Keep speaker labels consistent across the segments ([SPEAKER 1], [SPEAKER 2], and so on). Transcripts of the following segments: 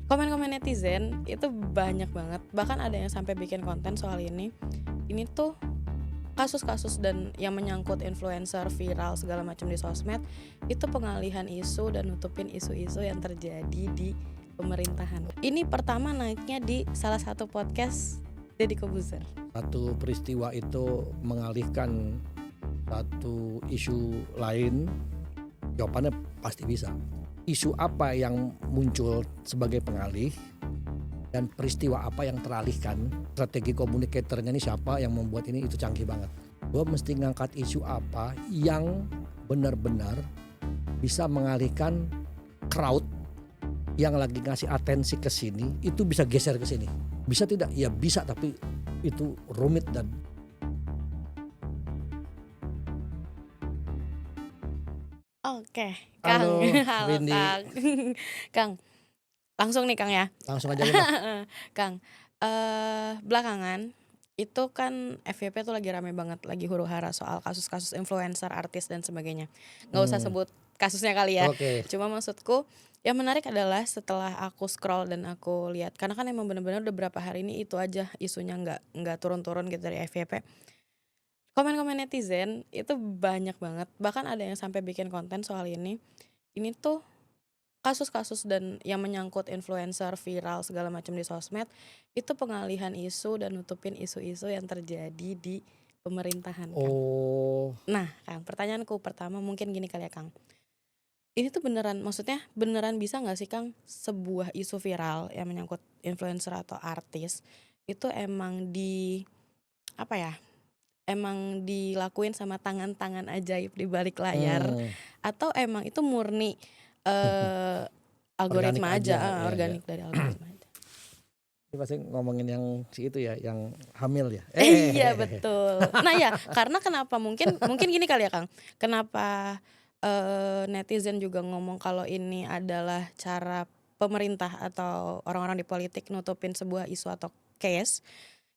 [SPEAKER 1] Komen-komen netizen itu banyak banget, bahkan ada yang sampai bikin konten soal ini. Ini tuh kasus-kasus dan yang menyangkut influencer viral segala macam di sosmed, itu pengalihan isu dan nutupin isu-isu yang terjadi di pemerintahan. Ini pertama naiknya di salah satu podcast Deddy Corbuzier.
[SPEAKER 2] Satu peristiwa itu mengalihkan satu isu lain, jawabannya pasti bisa. Isu apa yang muncul sebagai pengalih dan peristiwa apa yang teralihkan, strategi komunikatornya ini siapa yang membuat ini, itu canggih banget. Gue mesti ngangkat isu apa yang benar-benar bisa mengalihkan crowd yang lagi ngasih atensi ke sini, itu bisa geser ke sini. Bisa tidak? Ya bisa, tapi itu rumit dan
[SPEAKER 1] Oke, Kang.
[SPEAKER 2] halo
[SPEAKER 1] Halo,
[SPEAKER 2] Windy,
[SPEAKER 1] Kang. Kang, langsung nih, Kang, ya.
[SPEAKER 2] langsung aja lah.
[SPEAKER 1] Kang, belakangan itu kan FYP tuh lagi rame banget, lagi huru-hara soal kasus-kasus influencer, artis dan sebagainya. Nggak usah
[SPEAKER 2] Hmm,
[SPEAKER 1] sebut kasusnya kali ya.
[SPEAKER 2] oke.
[SPEAKER 1] Cuma maksudku yang menarik adalah setelah aku scroll dan aku lihat, karena kan emang bener-bener udah berapa hari ini itu aja isunya nggak turun-turun gitu dari FYP. Komen-komen netizen itu banyak banget, bahkan ada yang sampai bikin konten soal ini. Ini tuh kasus-kasus dan yang menyangkut influencer viral segala macam di sosmed, itu pengalihan isu dan nutupin isu-isu yang terjadi di pemerintahan, Kang.
[SPEAKER 2] Oh,
[SPEAKER 1] Nah, Kang, pertanyaanku pertama mungkin gini kali ya, Kang. Ini tuh beneran, maksudnya beneran bisa nggak sih, Kang, sebuah isu viral yang menyangkut influencer atau artis itu emang apa ya, emang dilakuin sama tangan-tangan ajaib di balik layar,
[SPEAKER 2] hmm,
[SPEAKER 1] atau emang itu murni, eee,
[SPEAKER 2] organik
[SPEAKER 1] algoritma aja,
[SPEAKER 2] aja, ya, ya.
[SPEAKER 1] organik dari algoritma aja.
[SPEAKER 2] Ini pasti ngomongin yang si itu ya, yang hamil ya.
[SPEAKER 1] Iya, betul. Nah ya, karena kenapa mungkin mungkin gini kali ya, Kang, kenapa, netizen juga ngomong kalau ini adalah cara pemerintah atau orang-orang di politik nutupin sebuah isu atau case,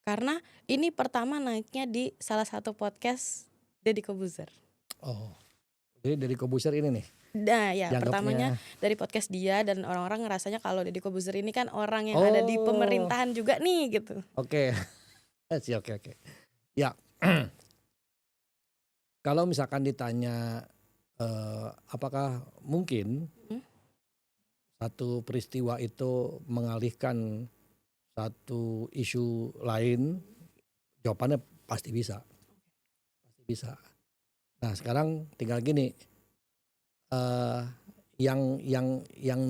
[SPEAKER 1] karena ini pertama naiknya di salah satu podcast Deddy Corbuzier.
[SPEAKER 2] Oh, jadi dari Kobuser ini nih,
[SPEAKER 1] Nah ya, pertamanya
[SPEAKER 2] dianggapnya.
[SPEAKER 1] dari podcast dia dan orang-orang ngerasanya kalau Deddy Corbuzier ini kan orang yang ada di
[SPEAKER 2] Oh,
[SPEAKER 1] pemerintahan juga nih, gitu.
[SPEAKER 2] oke. Sih, oke, oke. Ya, kalau misalkan ditanya, apakah mungkin
[SPEAKER 1] Mhm,
[SPEAKER 2] satu peristiwa itu mengalihkan satu isu lain, jawabannya pasti bisa, pasti bisa. Nah, sekarang tinggal gini, eee, yang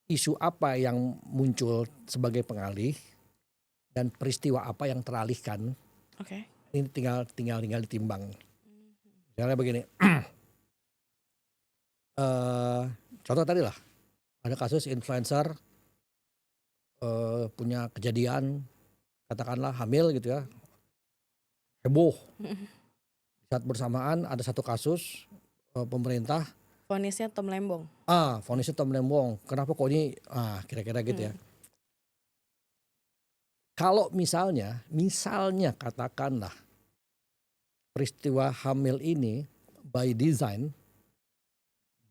[SPEAKER 2] isu apa yang muncul sebagai pengalih dan peristiwa apa yang teralihkan,
[SPEAKER 1] oke.
[SPEAKER 2] ini tinggal ditimbang. Misalnya begini, eee, contoh tadi lah, ada kasus influencer, punya kejadian katakanlah hamil gitu ya, heboh.
[SPEAKER 1] Mhm.
[SPEAKER 2] Di saat bersamaan ada satu kasus, pemerintah,
[SPEAKER 1] Vonisnya Tom Lembong.
[SPEAKER 2] vonisnya Tom Lembong, kenapa kok ini, kira-kira gitu ya.
[SPEAKER 1] Mhm,
[SPEAKER 2] Kalau misalnya katakanlah peristiwa hamil ini by design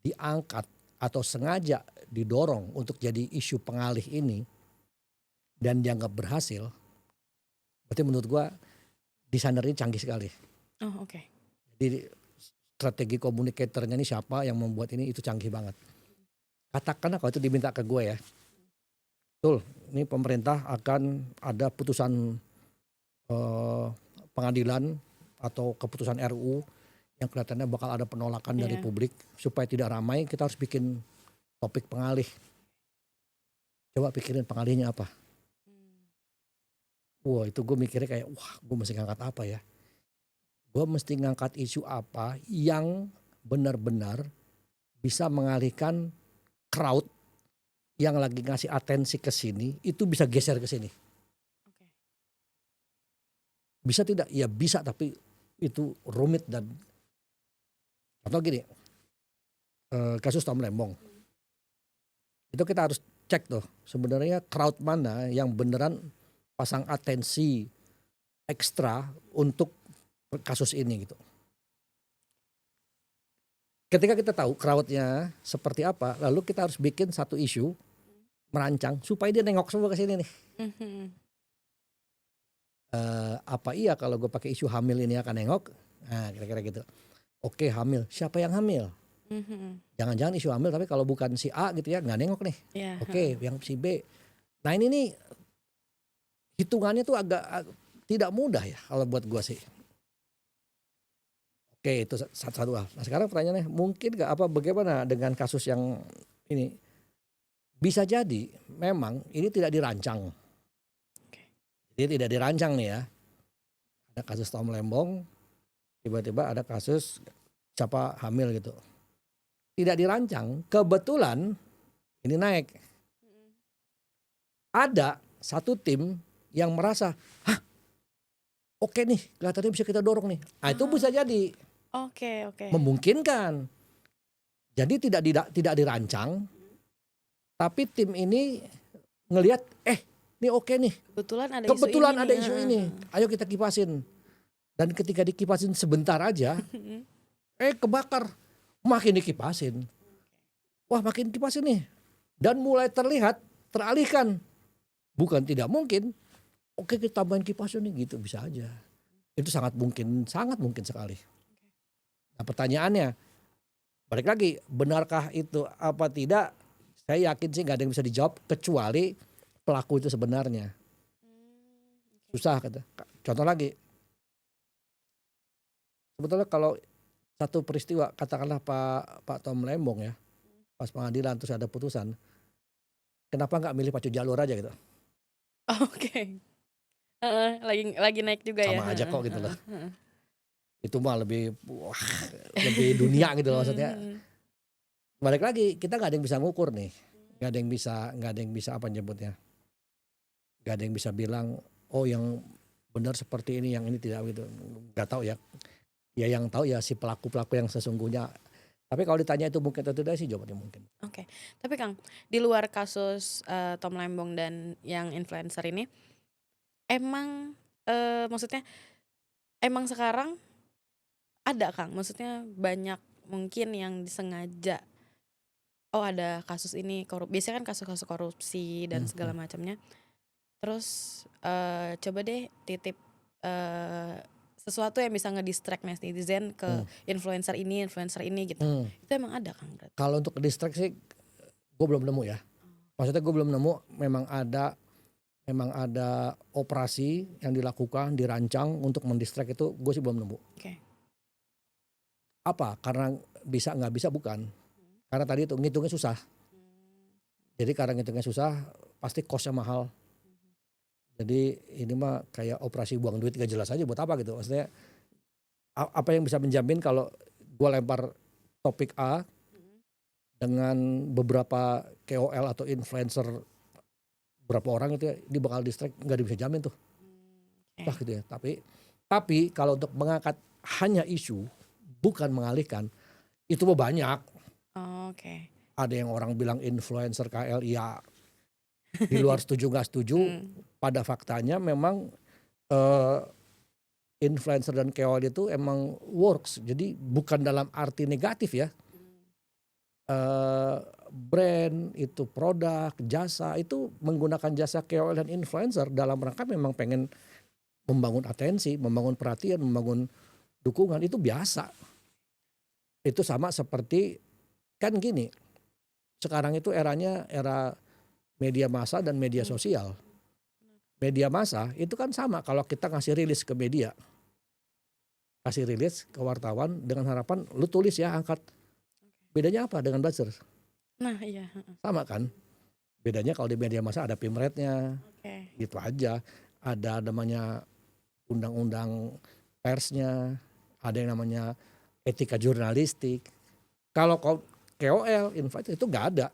[SPEAKER 2] diangkat atau sengaja didorong untuk jadi isu pengalih ini dan dianggap berhasil, berarti menurut gua desainernya canggih sekali.
[SPEAKER 1] oh, oke.
[SPEAKER 2] Jadi strategi komunikatornya ini siapa yang membuat ini, itu canggih banget. Katakanlah kalau itu diminta ke gue ya, betul, ini pemerintah akan ada putusan, eee, pengadilan atau keputusan RUU yang kelihatannya bakal ada penolakan dari
[SPEAKER 1] Iya.
[SPEAKER 2] publik, supaya tidak ramai kita harus bikin topik pengalih. Coba pikirin pengalihnya apa?
[SPEAKER 1] Mmm,
[SPEAKER 2] Wah, itu gue mikirnya kayak, wah, gue mesti ngangkat apa ya? Gue mesti ngangkat isu apa yang benar-benar bisa mengalihkan crowd yang lagi ngasih atensi ke sini, itu bisa geser ke sini.
[SPEAKER 1] oke.
[SPEAKER 2] Bisa tidak? Ya bisa, tapi itu rumit dan contoh gini, kasus Tom Lembong.
[SPEAKER 1] Mhm,
[SPEAKER 2] Itu kita harus cek tuh sebenarnya crowd mana yang beneran pasang atensi ekstra untuk kasus ini gitu. Ketika kita tahu crowd-nya seperti apa, lalu kita harus bikin satu isu,
[SPEAKER 1] mhm.
[SPEAKER 2] merancang supaya dia nengok semua ke sini nih.
[SPEAKER 1] Mhm.
[SPEAKER 2] Apa iya kalau gue pakai isu hamil ini akan nengok? Nah, kira-kira gitu. Oke, hamil. Siapa yang hamil?
[SPEAKER 1] Mhm.
[SPEAKER 2] Jangan-jangan isu hamil tapi kalau bukan si A gitu ya nggak nengok nih.
[SPEAKER 1] Iya, heeh.
[SPEAKER 2] Oke, yang si B. Nah ini nih hitungannya tuh agak tidak mudah ya kalau buat gua sih. Oke, itu satu hal. Nah sekarang pertanyaannya mungkin nggak apa bagaimana dengan kasus yang ini? Bisa jadi memang ini tidak dirancang.
[SPEAKER 1] Oke.
[SPEAKER 2] Ini tidak dirancang nih ya. Ada kasus Tom Lembong, tiba-tiba ada kasus siapa hamil gitu. Tidak dirancang, kebetulan ini naik.
[SPEAKER 1] Mhm.
[SPEAKER 2] Ada satu tim yang merasa, hah oke nih kelihatannya bisa kita dorong nih. Nah itu bisa
[SPEAKER 1] Ah,
[SPEAKER 2] jadi
[SPEAKER 1] oke.
[SPEAKER 2] memungkinkan. Jadi tidak dirancang, tapi tim ini ngelihat, ini oke nih.
[SPEAKER 1] Kebetulan ada isu ini
[SPEAKER 2] Kebetulan
[SPEAKER 1] nih,
[SPEAKER 2] ada isu
[SPEAKER 1] heeh
[SPEAKER 2] ini,
[SPEAKER 1] heeh.
[SPEAKER 2] ayo kita kipasin. Dan ketika dikipasin sebentar aja,
[SPEAKER 1] Mhm.
[SPEAKER 2] kebakar. Makin dikipasin, wah makin kipasin nih. Dan mulai terlihat, teralihkan. Bukan tidak mungkin, oke kita tambahin kipasin nih gitu, bisa aja. Itu sangat mungkin sekali. Nah pertanyaannya, balik lagi, benarkah itu apa tidak? Saya yakin sih nggak ada yang bisa dijawab kecuali pelaku itu sebenarnya.
[SPEAKER 1] Oke.
[SPEAKER 2] Susah kata. Contoh lagi, sebetulnya kalau satu peristiwa katakanlah Pak Tom Lembong ya, pas pengadilan terus ada putusan, kenapa nggak milih pacu jalur aja gitu?
[SPEAKER 1] Oke. Heeh, lagi naik juga ya?
[SPEAKER 2] Sama aja
[SPEAKER 1] Heeh
[SPEAKER 2] kok gitu loh.
[SPEAKER 1] heeh heeh.
[SPEAKER 2] Itu mah lebih wah, lebih dunia gitu loh
[SPEAKER 1] Mhm
[SPEAKER 2] maksudnya.
[SPEAKER 1] mhm.
[SPEAKER 2] Balik lagi kita nggak ada yang bisa ngukur nih, nggak ada yang bisa apa nyebutnya, nggak ada yang bisa bilang oh yang benar seperti ini, yang ini tidak gitu. Nggak tahu ya. Ya yang tahu ya si pelaku-pelaku yang sesungguhnya. Tapi kalau ditanya itu mungkin atau tidak sih jawabannya mungkin.
[SPEAKER 1] Oke. Tapi Kang, di luar kasus, Tom Lembong dan yang influencer ini, emang, maksudnya emang sekarang ada Kang? Maksudnya banyak mungkin yang disengaja, oh ada kasus ini biasanya kan kasus-kasus korupsi dan segala
[SPEAKER 2] Mhm,
[SPEAKER 1] macamnya, terus, coba deh titip, eee, sesuatu yang bisa ngedistract netizen ke
[SPEAKER 2] mmm,
[SPEAKER 1] influencer ini gitu.
[SPEAKER 2] mmm.
[SPEAKER 1] Itu emang ada Kang berarti?
[SPEAKER 2] Kalau untuk distraksi gue belum nemu ya. Maksudnya gue belum nemu memang ada operasi yang dilakukan, dirancang untuk mendistract itu gue sih belum nemu.
[SPEAKER 1] Oke.
[SPEAKER 2] Apa? Karena bisa nggak bisa bukan. Karena tadi itu ngitungnya susah. Jadi karena ngitungnya susah pasti cost-nya mahal. Jadi ini mah kayak operasi buang duit gak jelas aja buat apa gitu. Maksudnya apa yang bisa menjamin kalau gue lempar topik A
[SPEAKER 1] Mhm.
[SPEAKER 2] dengan beberapa KOL atau influencer berapa orang itu ya, dia bakal distract, nggak ada yang bisa jamin tuh. Lah
[SPEAKER 1] Oke.
[SPEAKER 2] gitu ya. Tapi kalau untuk mengangkat hanya isu bukan mengalihkan itu mah banyak.
[SPEAKER 1] Oke.
[SPEAKER 2] Ada yang orang bilang influencer KL ya di luar setuju nggak setuju.
[SPEAKER 1] Mmm.
[SPEAKER 2] Pada faktanya memang eh, influencer dan KOL itu emang works. Jadi bukan dalam arti negatif ya. Brand itu produk, jasa itu menggunakan jasa KOL dan influencer dalam rangka memang pengen membangun atensi, membangun perhatian, membangun dukungan itu biasa. Itu sama seperti kan gini, sekarang itu eranya era media massa dan media
[SPEAKER 1] Mhm.
[SPEAKER 2] sosial. Media massa itu kan sama kalau kita ngasih rilis ke media, kasih rilis ke wartawan dengan harapan lu tulis ya angkat. Bedanya apa dengan buzzer?
[SPEAKER 1] Nah iya, heeh.
[SPEAKER 2] Sama kan? Bedanya kalau di media massa ada pimretnya,
[SPEAKER 1] Oke.
[SPEAKER 2] gitu aja. Ada namanya undang-undang persnya, ada yang namanya etika jurnalistik. Kalau KOL, influencer itu nggak ada.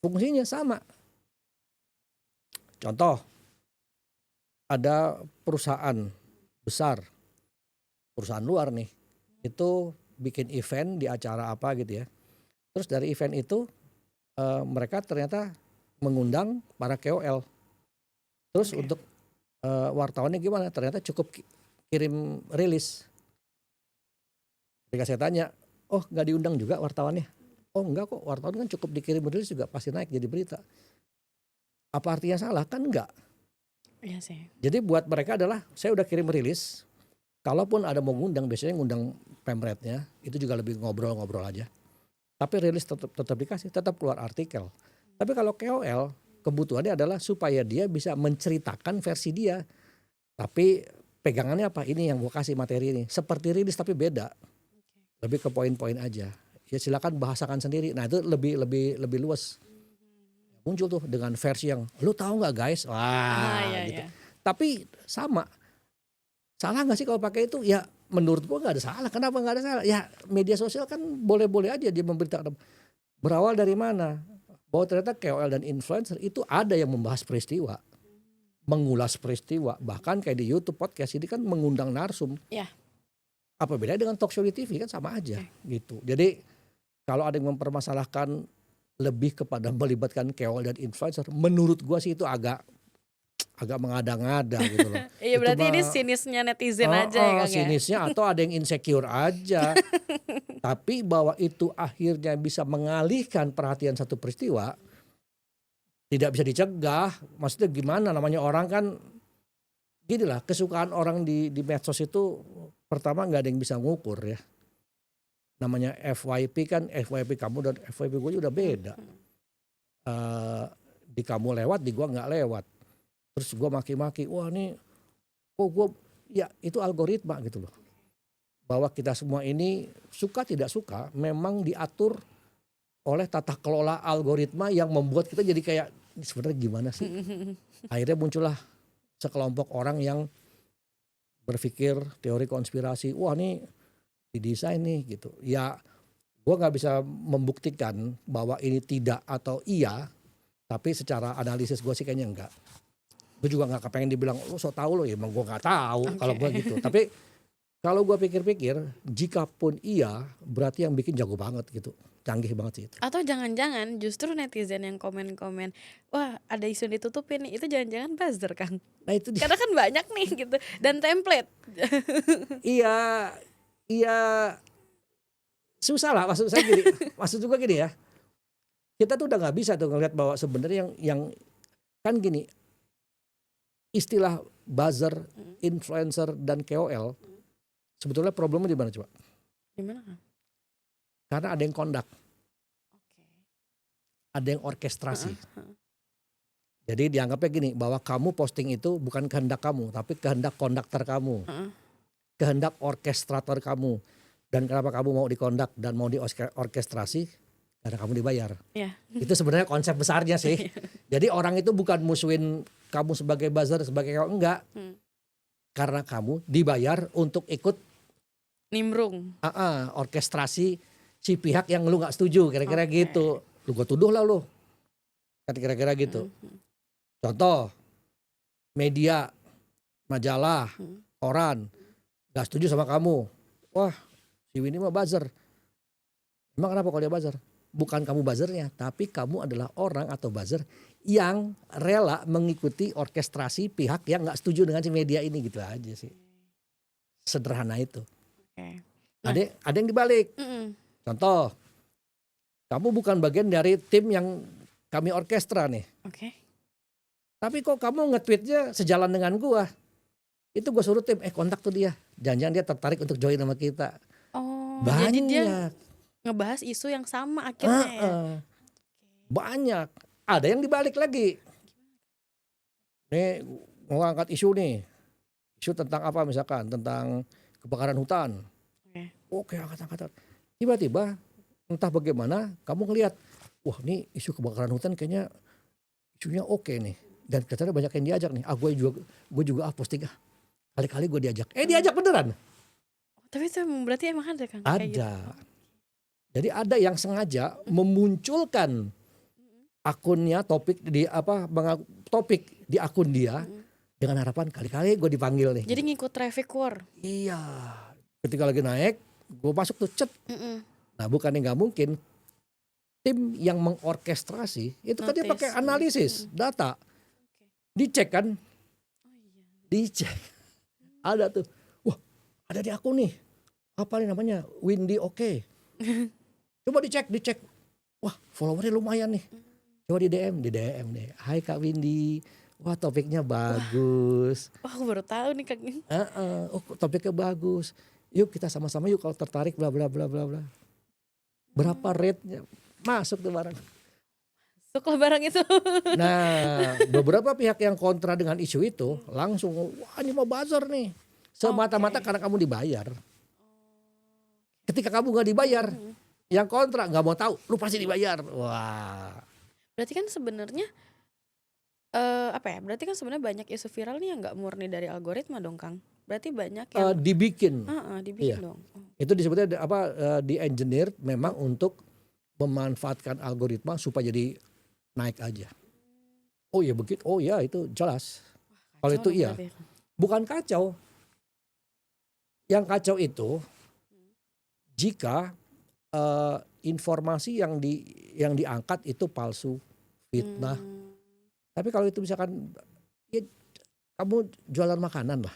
[SPEAKER 2] Fungsinya sama. Contoh, ada perusahaan besar, perusahaan luar nih, itu bikin event di acara apa gitu ya. Terus dari event itu mereka ternyata mengundang para KOL. Terus
[SPEAKER 1] Oke.
[SPEAKER 2] untuk wartawannya gimana? Ternyata cukup kirim rilis. Ketika saya tanya, oh nggak diundang juga wartawannya? Oh enggak kok, wartawan kan cukup dikirim rilis juga pasti naik jadi berita. Apa artinya salah? Kan enggak.
[SPEAKER 1] Iya sih.
[SPEAKER 2] Jadi buat mereka adalah saya udah kirim rilis, kalaupun ada mau ngundang biasanya ngundang pemretnya, itu juga lebih ngobrol-ngobrol aja. Tapi rilis tetap dikasih, tetap keluar artikel. Tapi kalau KOL kebutuhannya adalah supaya dia bisa menceritakan versi dia. Tapi pegangannya apa? Ini yang gue kasih materi ini. Seperti rilis tapi beda. Lebih ke poin-poin aja. Ya silakan bahasakan sendiri. Nah itu lebih luas. Muncul tuh dengan versi yang lu tahu nggak guys? Wah
[SPEAKER 1] Iya
[SPEAKER 2] gitu.
[SPEAKER 1] iya.
[SPEAKER 2] Tapi sama. Salah nggak sih kalau pakai itu? Ya menurut gua nggak ada salah. Kenapa nggak ada salah? Ya media sosial kan boleh-boleh aja dia memberitakan. Berawal dari mana? Bahwa ternyata KOL dan influencer itu ada yang membahas peristiwa, mengulas peristiwa. Bahkan kayak di YouTube podcast ini kan mengundang narsum.
[SPEAKER 1] Iya.
[SPEAKER 2] Apa bedanya dengan talk show di TV kan sama aja gitu. Jadi kalau ada yang mempermasalahkan lebih kepada melibatkan KOL dan influencer, menurut gua sih itu agak mengada-ngada gitu loh.
[SPEAKER 1] Iya
[SPEAKER 2] Itu
[SPEAKER 1] berarti ini
[SPEAKER 2] mah
[SPEAKER 1] sinisnya netizen aja ya Kang ya?
[SPEAKER 2] sinisnya atau ada yang insecure aja. Tapi bahwa itu akhirnya bisa mengalihkan perhatian satu peristiwa, tidak bisa dicegah. Maksudnya gimana namanya orang kan, gini lah kesukaan orang di medsos itu pertama nggak ada yang bisa ngukur ya. Namanya FYP kan, FYP kamu dan FYP gue udah beda. Di kamu lewat, di gua nggak lewat. Terus gue maki-maki, wah nih kok gue, ya itu algoritma gitu loh. Bahwa kita semua ini suka tidak suka memang diatur oleh tata kelola algoritma yang membuat kita jadi kayak ini sebenarnya gimana sih. Akhirnya muncullah sekelompok orang yang berpikir teori konspirasi, wah nih didesain nih gitu. Ya gue nggak bisa membuktikan bahwa ini tidak atau iya, tapi secara analisis gue sih kayaknya enggak. Gue juga nggak kepengen dibilang lu so tau lo, ya emang gue nggak tahu kalau gue gitu. Tapi kalau gue pikir-pikir, jika pun iya, berarti yang bikin jago banget gitu, canggih banget sih itu.
[SPEAKER 1] Atau jangan-jangan justru netizen yang komen-komen, wah ada isu ditutupin nih, itu jangan-jangan buzzer Kang.
[SPEAKER 2] Nah itu dia.
[SPEAKER 1] Karena kan banyak nih gitu, dan template.
[SPEAKER 2] Iya, iya susah lah maksud saya gini, maksud juga gini ya. Kita tuh udah nggak bisa tuh ngelihat bahwa sebenarnya yang kan gini, istilah buzzer, influencer dan KOL sebetulnya problemnya di mana coba?
[SPEAKER 1] Gimana Kang?
[SPEAKER 2] Karena ada yang kondak,
[SPEAKER 1] Oke.
[SPEAKER 2] ada yang orkestrasi. Jadi dianggapnya gini, bahwa kamu posting itu bukan kehendak kamu, tapi kehendak konduktor kamu, kehendak orkestrator kamu. Dan kenapa kamu mau dikondak dan mau diorkestrasi? Karena kamu dibayar.
[SPEAKER 1] Iya.
[SPEAKER 2] Itu sebenarnya konsep besarnya sih. Jadi orang itu bukan musuhin kamu sebagai buzzer, sebagai enggak. Karena kamu dibayar untuk ikut
[SPEAKER 1] Nimbrung.
[SPEAKER 2] orkestrasi si pihak yang lu nggak setuju, kira-kira gitu. Lu gue tuduh lah lu. Kan kira-kira gitu. Contoh, media, majalah, koran, nggak setuju sama kamu. Wah, si Winnie mah buzzer. Emang kenapa kalau dia buzzer? Bukan kamu buzzernya, tapi kamu adalah orang atau buzzer yang rela mengikuti orkestrasi pihak yang nggak setuju dengan si media ini, gitu aja sih. Sederhana itu.
[SPEAKER 1] Oke.
[SPEAKER 2] Ada yang dibalik. Contoh, kamu bukan bagian dari tim yang kami orkestra nih.
[SPEAKER 1] Oke.
[SPEAKER 2] Tapi kok kamu nge-tweetnya sejalan dengan gua. Itu gua suruh tim, kontak tuh dia. Jangan-jangan dia tertarik untuk join sama kita.
[SPEAKER 1] Oh,
[SPEAKER 2] Banyak.
[SPEAKER 1] jadi dia ngebahas isu yang sama akhirnya ya.
[SPEAKER 2] Banyak. Ada yang dibalik lagi. Nih mau angkat isu nih. Isu tentang apa misalkan, tentang kebakaran hutan. Oke, angkat. Tiba-tiba entah bagaimana kamu ngelihat, wah nih isu kebakaran hutan kayaknya isunya oke nih. Dan katanya banyak yang diajak nih. Gue juga posting kali-kali gue diajak. Diajak beneran.
[SPEAKER 1] Tapi itu berarti emang ada Kang?
[SPEAKER 2] Ada. Gitu. Jadi ada yang sengaja memunculkan akunnya, topik di akun dia dengan harapan kali-kali gue dipanggil nih.
[SPEAKER 1] Jadi ngikut traffic war.
[SPEAKER 2] Iya. Ketika lagi naik, gue masuk tuh cet. Nah, bukannya nggak mungkin. Tim yang mengorkestrasi itu kan dia pakai analisis data, dicek kan, dicek. Ada tuh, wah ada di akun nih, apa nih namanya, Windy oke. Coba dicek. wah followernya lumayan nih. Coba di DM deh. Hai Kak Windy, wah topiknya bagus.
[SPEAKER 1] Wah, aku baru tahu nih Kak.
[SPEAKER 2] Heeh, oh topiknya bagus. Yuk kita sama-sama yuk kalau tertarik bla bla bla bla bla. Berapa rate-nya? Masuk tuh barang.
[SPEAKER 1] Suka barang itu.
[SPEAKER 2] Nah, beberapa pihak yang kontra dengan isu itu langsung, wah ini mau buzzer nih. Semata-mata
[SPEAKER 1] Oke.
[SPEAKER 2] karena kamu dibayar. Ketika kamu nggak dibayar, yang kontra nggak mau tahu, lu pasti dibayar. Wah,
[SPEAKER 1] Berarti kan sebenarnya apa ya? Berarti kan sebenarnya banyak isu viral nih yang nggak murni dari algoritma dong, Kang. Berarti banyak yang
[SPEAKER 2] dibikin.
[SPEAKER 1] dibikin
[SPEAKER 2] Iya,
[SPEAKER 1] dong. Oh,
[SPEAKER 2] itu disebutnya di engineer memang untuk memanfaatkan algoritma supaya jadi naik aja. Oh iya begitu, oh iya itu jelas. Kalau
[SPEAKER 1] kacau
[SPEAKER 2] itu
[SPEAKER 1] dong
[SPEAKER 2] iya,
[SPEAKER 1] berarti.
[SPEAKER 2] bukan kacau. Yang kacau itu jika informasi yang diangkat itu palsu, fitnah.
[SPEAKER 1] Hmm.
[SPEAKER 2] Tapi kalau itu misalkan ya, kamu jualan makanan lah,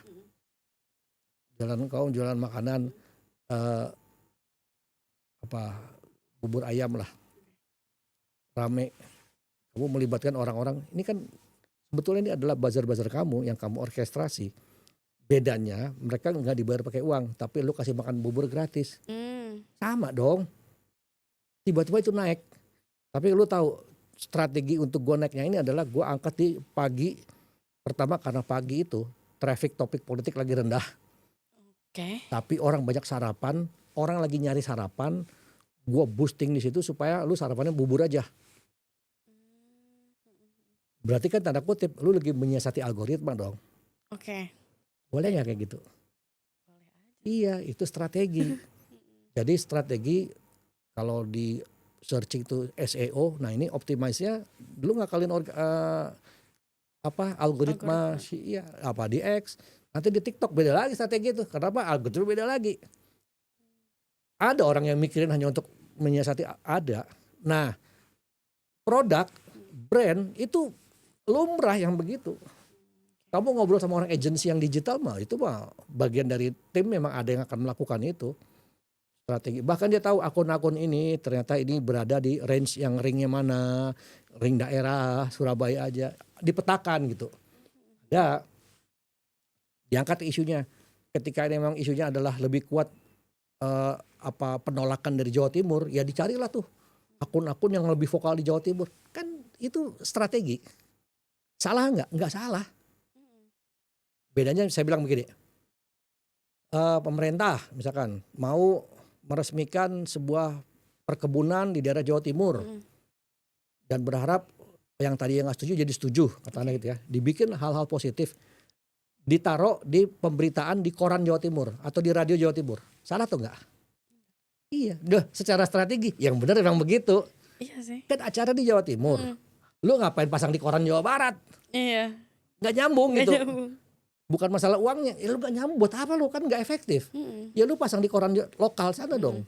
[SPEAKER 2] kamu jualan makanan apa bubur ayam lah, rame. Kamu melibatkan orang-orang. Ini kan sebetulnya ini adalah bazar-bazar kamu yang kamu orkestrasi. Bedanya mereka nggak dibayar pakai uang, tapi lu kasih makan bubur gratis. Sama dong. Tiba-tiba itu naik. Tapi lu tahu strategi untuk gue naiknya ini adalah gue angkat di pagi. Pertama karena pagi itu traffic topik politik lagi rendah.
[SPEAKER 1] Oke.
[SPEAKER 2] Tapi orang banyak sarapan, orang lagi nyari sarapan. Gue boosting di situ supaya lu sarapannya bubur aja. Berarti kan tanda kutip lu lagi menyiasati algoritma dong.
[SPEAKER 1] Oke.
[SPEAKER 2] Boleh nggak kayak gitu?
[SPEAKER 1] Boleh aja.
[SPEAKER 2] Iya, itu strategi. Jadi strategi kalau di searching itu SEO, nah ini optimize-nya dulu ngakalin algoritma
[SPEAKER 1] Algoritma.
[SPEAKER 2] apa di X, nanti di TikTok beda lagi strategi itu. Kenapa? Algoritma beda lagi. Ada orang yang mikirin hanya untuk menyiasati ada. Nah, produk, brand itu lumrah yang begitu. Kamu ngobrol sama orang agensi yang digital mah itu mah bagian dari tim, memang ada yang akan melakukan itu. Strategi. Bahkan dia tahu akun-akun ini ternyata ini berada di range yang ringnya mana, ring daerah Surabaya aja, dipetakan gitu. Ya, diangkat isunya. Ketika memang isunya adalah lebih kuat penolakan dari Jawa Timur, ya dicarilah tuh akun-akun yang lebih vokal di Jawa Timur. Kan itu strategi. Salah nggak? Nggak salah. Bedanya saya bilang begini, pemerintah misalkan mau meresmikan sebuah perkebunan di daerah Jawa Timur dan berharap yang tadi yang nggak setuju jadi setuju, katanya gitu ya. Dibikin hal-hal positif, ditaruh di pemberitaan di koran Jawa Timur atau di radio Jawa Timur. Salah tuh nggak? Iya, secara strategi yang benar memang begitu.
[SPEAKER 1] Iya sih.
[SPEAKER 2] Kan acara di Jawa Timur, lu ngapain pasang di koran Jawa Barat?
[SPEAKER 1] Iya.
[SPEAKER 2] Nggak nyambung
[SPEAKER 1] Nggak
[SPEAKER 2] gitu.
[SPEAKER 1] nyambung.
[SPEAKER 2] Bukan masalah uangnya, ya lu gak nyambung, buat apa lu, kan gak efektif. Ya lu pasang di koran lokal sana dong.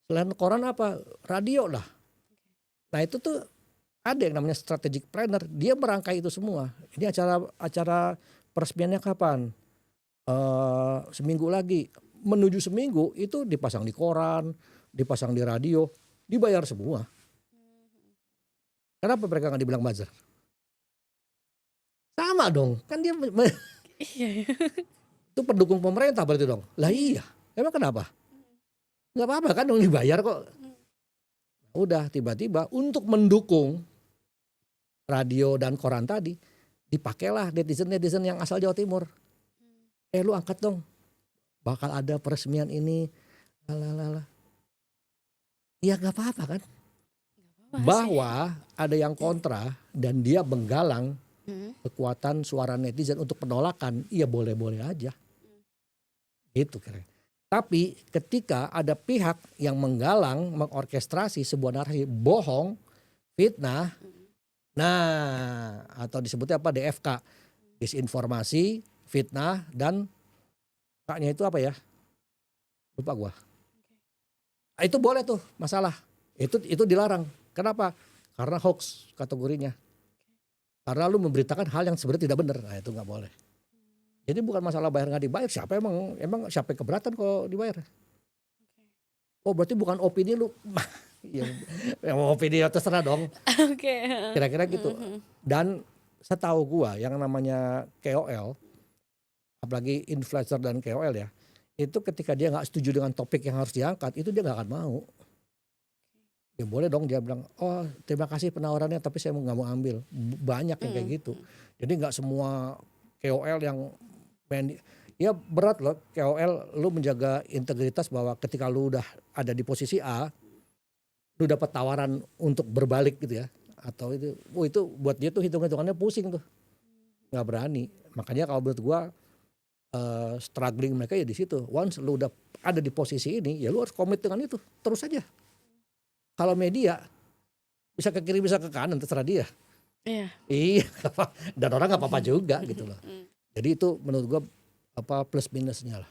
[SPEAKER 2] Selain koran apa? Radio lah. Nah itu tuh ada yang namanya strategic planner, dia merangkai itu semua. Ini acara peresmiannya kapan? Seminggu lagi. Menuju seminggu itu dipasang di koran, dipasang di radio, dibayar semua. Kenapa mereka gak dibilang buzzer? Sama dong, kan dia
[SPEAKER 1] Iya.
[SPEAKER 2] itu pendukung pemerintah berarti dong. Lah iya, emang kenapa? Nggak apa-apa kan dong, dibayar kok. Udah tiba-tiba untuk mendukung radio dan koran tadi, dipakailah netizen yang asal Jawa Timur. Lu angkat dong, bakal ada peresmian ini, lalala. Ya nggak apa-apa kan. Bahwa ada yang kontra dan dia menggalang kekuatan suara netizen untuk penolakan, iya boleh-boleh aja. Gitu kira. Tapi ketika ada pihak yang menggalang, mengorkestrasi sebuah narasi bohong, fitnah, nah atau disebutnya apa DFK, disinformasi, fitnah, dan kaknya itu apa ya? Lupa gua. Itu boleh tuh masalah. Itu dilarang. Kenapa? Karena hoax kategorinya. Karena lu memberitakan hal yang sebenarnya tidak benar. Nah itu gak boleh. Jadi bukan masalah bayar gak dibayar. Emang siapa yang keberatan kalau dibayar? Oh berarti bukan opini lu. yang mau opini ya terserah dong,
[SPEAKER 1] Oke, heeh.
[SPEAKER 2] kira-kira
[SPEAKER 1] Mhm
[SPEAKER 2] gitu.
[SPEAKER 1] mhm.
[SPEAKER 2] Dan setahu gua yang namanya KOL, apalagi influencer dan KOL ya, itu ketika dia nggak setuju dengan topik yang harus diangkat, itu dia nggak akan mau. Ya boleh dong dia bilang, "Oh terima kasih penawarannya tapi saya nggak mau ambil." Banyak yang kayak
[SPEAKER 1] Mhm
[SPEAKER 2] gitu.
[SPEAKER 1] mhm.
[SPEAKER 2] Jadi nggak semua KOL yang main ya berat loh KOL lu menjaga integritas bahwa ketika lu udah ada di posisi A, lu dapat tawaran untuk berbalik gitu ya, atau itu buat dia tuh hitung-hitungannya pusing tuh, nggak berani. Makanya kalau menurut gua, struggling mereka ya di situ. Once lu udah ada di posisi ini, ya lu harus komit dengan itu, terus aja. Kalau media bisa ke kiri bisa ke kanan terserah dia.
[SPEAKER 1] Iya.
[SPEAKER 2] Iya, dan orang nggak apa-apa juga gitu loh.
[SPEAKER 1] Mhm.
[SPEAKER 2] Jadi itu menurut gua plus minusnya lah.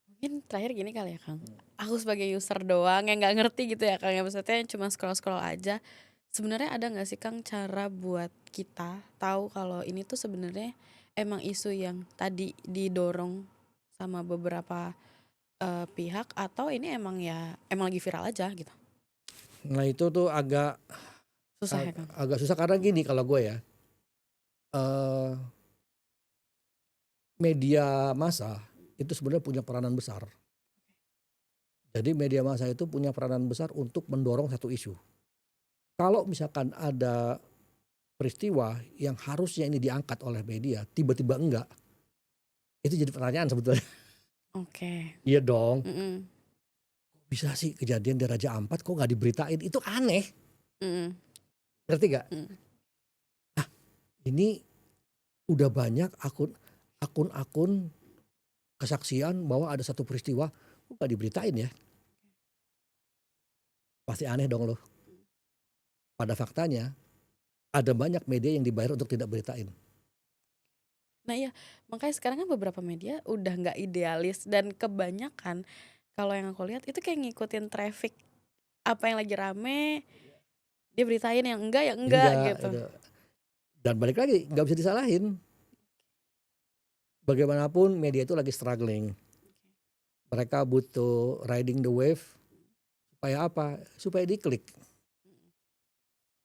[SPEAKER 1] Mungkin terakhir gini kali ya Kang, aku sebagai user doang yang nggak ngerti gitu ya Kang ya, maksudnya cuma scroll-scroll aja. Sebenarnya ada nggak sih Kang cara buat kita tahu kalau ini tuh sebenarnya emang isu yang tadi didorong sama beberapa, pihak atau ini emang ya emang lagi viral aja gitu?
[SPEAKER 2] Nah itu tuh agak
[SPEAKER 1] Susah ya Kang?
[SPEAKER 2] agak susah karena gini kalau gue ya, eee, media massa itu sebenarnya punya peranan besar. Jadi media massa itu punya peranan besar untuk mendorong satu isu. Kalau misalkan ada peristiwa yang harusnya ini diangkat oleh media, tiba-tiba enggak, itu jadi pertanyaan sebetulnya.
[SPEAKER 1] Oke.
[SPEAKER 2] Iya dong,
[SPEAKER 1] Mhm
[SPEAKER 2] bisa sih kejadian di Raja Ampat kok nggak diberitain, itu aneh,
[SPEAKER 1] mhm
[SPEAKER 2] ngerti nggak?
[SPEAKER 1] mhm.
[SPEAKER 2] Ini udah banyak akun-akun kesaksian bahwa ada satu peristiwa, kok nggak diberitain ya? Pasti aneh dong loh. Pada faktanya, ada banyak media yang dibayar untuk tidak beritain.
[SPEAKER 1] Nah iya, makanya sekarang kan beberapa media udah nggak idealis dan kebanyakan kalau yang aku lihat itu kayak ngikutin traffic, apa yang lagi rame dia beritain, yang enggak
[SPEAKER 2] Enggak,
[SPEAKER 1] gitu.
[SPEAKER 2] itu. Dan balik lagi, nggak bisa disalahin. Bagaimanapun media itu lagi struggling. Mereka butuh riding the wave, supaya apa? Supaya diklik.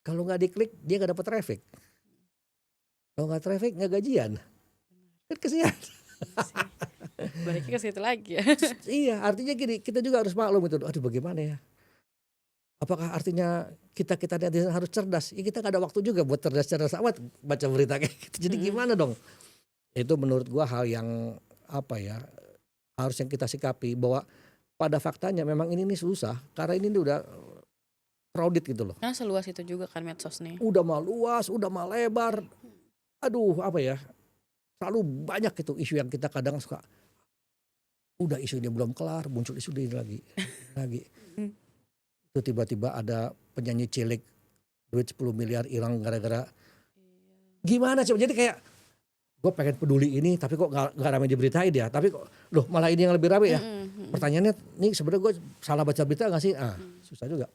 [SPEAKER 2] Kalau nggak diklik, dia nggak dapat traffic. Kalau nggak traffic, nggak gajian. Kan kesian.
[SPEAKER 1] Iya sih, baliknya ke situ lagi ya.
[SPEAKER 2] Iya, artinya gini, kita juga harus maklum itu. Aduh bagaimana ya? Apakah artinya kita netizen harus cerdas? Ya kita nggak ada waktu juga buat cerdas-cerdas amat baca berita kayak gitu. Jadi
[SPEAKER 1] Mhm,
[SPEAKER 2] gimana dong? Itu menurut gua hal yang apa ya, harus yang kita sikapi bahwa pada faktanya memang ini nih susah karena ini nih udah crowded gitu loh.
[SPEAKER 1] karena seluas itu juga kan medsos nih.
[SPEAKER 2] Udah mah luas, udah mah lebar. Aduh apa ya, terlalu banyak itu isu yang kita kadang suka, udah isunya belum kelar muncul isu ini lagi.
[SPEAKER 1] Mhm.
[SPEAKER 2] Itu tiba-tiba ada penyanyi cilik duit 10 miliar hilang gara-gara gimana coba, jadi kayak gue pengen peduli ini tapi kok nggak ramai diberitain ya, tapi kok loh malah ini yang lebih ramai ya.
[SPEAKER 1] Mhm mhm
[SPEAKER 2] Pertanyaannya nih sebenarnya gue salah baca berita nggak sih?
[SPEAKER 1] mhm.
[SPEAKER 2] Susah juga.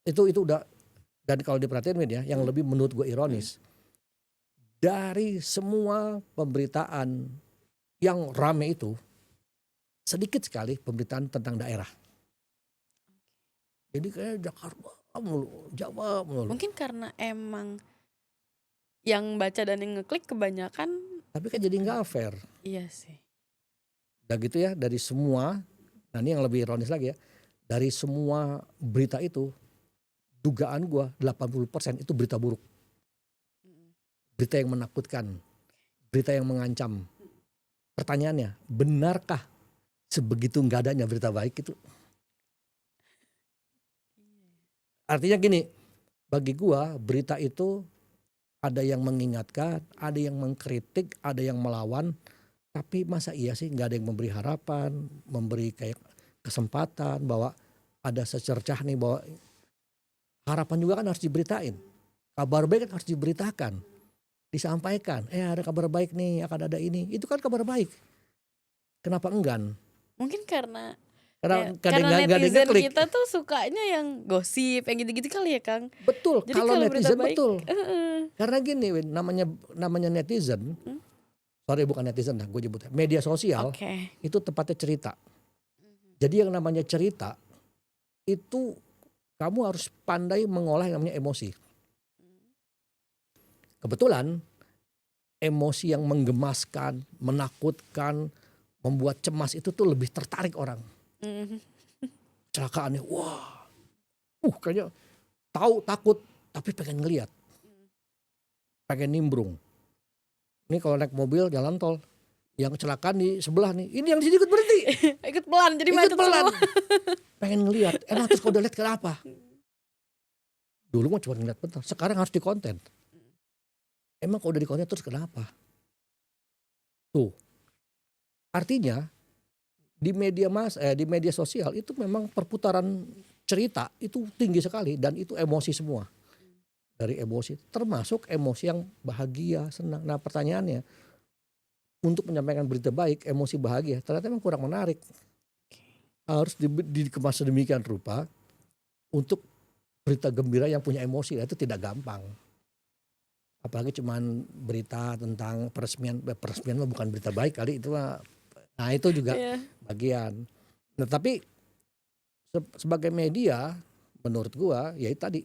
[SPEAKER 2] Itu udah, dan kalau diperhatiin media yang lebih menurut gue
[SPEAKER 1] Mhm.
[SPEAKER 2] ironis, dari semua pemberitaan yang rame itu sedikit sekali pemberitaan tentang daerah. Jadi kayak Jakarta mulu, Jawa mulu.
[SPEAKER 1] Mungkin karena emang yang baca dan yang ngeklik kebanyakan
[SPEAKER 2] Tapi kan jadi nggak fair.
[SPEAKER 1] iya sih.
[SPEAKER 2] Udah gitu ya dari semua, nah ini yang lebih ironis lagi ya, dari semua berita itu dugaan gua 80% itu berita buruk,
[SPEAKER 1] Mhm.
[SPEAKER 2] berita yang menakutkan, berita yang mengancam. Pertanyaannya, benarkah sebegitu nggak adanya berita baik itu? Artinya gini, bagi gua berita itu ada yang mengingatkan, ada yang mengkritik, ada yang melawan, tapi masa iya sih nggak ada yang memberi harapan, memberi kayak kesempatan bahwa ada secercah nih bahwa harapan juga kan harus diberitain. Kabar baik kan harus diberitakan, disampaikan. Ada kabar baik nih, akan ada ini. Itu kan kabar baik. Kenapa enggan?
[SPEAKER 1] Mungkin karena
[SPEAKER 2] Karena
[SPEAKER 1] karena
[SPEAKER 2] nggak ada yang
[SPEAKER 1] netizen
[SPEAKER 2] ngeklik.
[SPEAKER 1] kita tuh sukanya yang gosip, yang gitu-gitu kali ya, Kang?
[SPEAKER 2] Betul,
[SPEAKER 1] Jadi
[SPEAKER 2] kalau
[SPEAKER 1] kalau berita
[SPEAKER 2] netizen
[SPEAKER 1] baik
[SPEAKER 2] betul.
[SPEAKER 1] heeh.
[SPEAKER 2] Karena gini, Win, namanya netizen,
[SPEAKER 1] Mhm.
[SPEAKER 2] sorry bukan netizen lah, gue nyebutnya. Media sosial
[SPEAKER 1] Oke.
[SPEAKER 2] itu tempatnya cerita.
[SPEAKER 1] Mhm.
[SPEAKER 2] Jadi yang namanya cerita itu kamu harus pandai mengolah yang namanya emosi. Kebetulan emosi yang menggemaskan, menakutkan, membuat cemas itu tuh lebih tertarik orang.
[SPEAKER 1] Mhm.
[SPEAKER 2] Kecelakaannya, wah, kayaknya tahu takut tapi pengen ngelihat, pengen nimbrung. Ini kalau naik mobil jalan tol, yang kecelakaan di sebelah nih, ini yang di sini ikut berhenti,
[SPEAKER 1] Ikut pelan jadi
[SPEAKER 2] ikut
[SPEAKER 1] macet
[SPEAKER 2] pelan,
[SPEAKER 1] semua.
[SPEAKER 2] pengen ngelihat. Emang terus kalau udah lihat kenapa? Dulu mah cuma ngeliat bentar, sekarang harus dikonten. Emang kalau udah dikonten terus kenapa? Tuh, artinya di media sosial itu memang perputaran cerita itu tinggi sekali dan itu emosi semua. Dari emosi, termasuk emosi yang bahagia, senang. Nah pertanyaannya, untuk menyampaikan berita baik, emosi bahagia, ternyata memang kurang menarik. Harus dikemas sedemikian rupa untuk berita gembira yang punya emosi, itu tidak gampang. Apalagi cuman berita tentang peresmian mah bukan berita baik kali itu mah. Nah itu juga
[SPEAKER 1] Iya.
[SPEAKER 2] bagian. Nah tapi sebagai media, menurut gua ya itu tadi.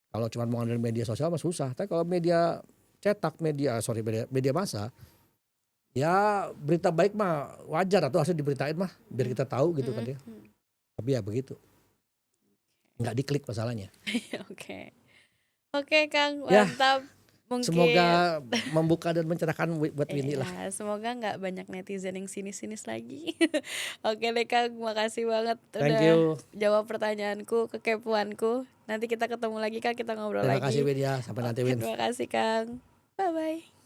[SPEAKER 2] Kalau cuma mau ngandelin media sosial mah susah. Tapi kalau media cetak, media massa, ya berita baik mah wajar atau harus diberitain mah biar kita tahu gitu kan ya.
[SPEAKER 1] Mhm.
[SPEAKER 2] Tapi ya begitu, nggak diklik masalahnya.
[SPEAKER 1] Oke. Oke Kang,
[SPEAKER 2] Ya
[SPEAKER 1] mantap. Mungkin
[SPEAKER 2] semoga membuka dan mencerahkan buat Windy lah.
[SPEAKER 1] iya, semoga nggak banyak netizen yang sinis-sinis lagi. Oke deh Kang, makasih banget
[SPEAKER 2] Thank
[SPEAKER 1] udah
[SPEAKER 2] you.
[SPEAKER 1] jawab pertanyaanku, kekepuanku. Nanti kita ketemu lagi Kang, kita ngobrol
[SPEAKER 2] Terima kasih
[SPEAKER 1] lagi.
[SPEAKER 2] Win ya. Sampai nanti
[SPEAKER 1] Oke,
[SPEAKER 2] Win.
[SPEAKER 1] terima kasih Kang. Bye-bye.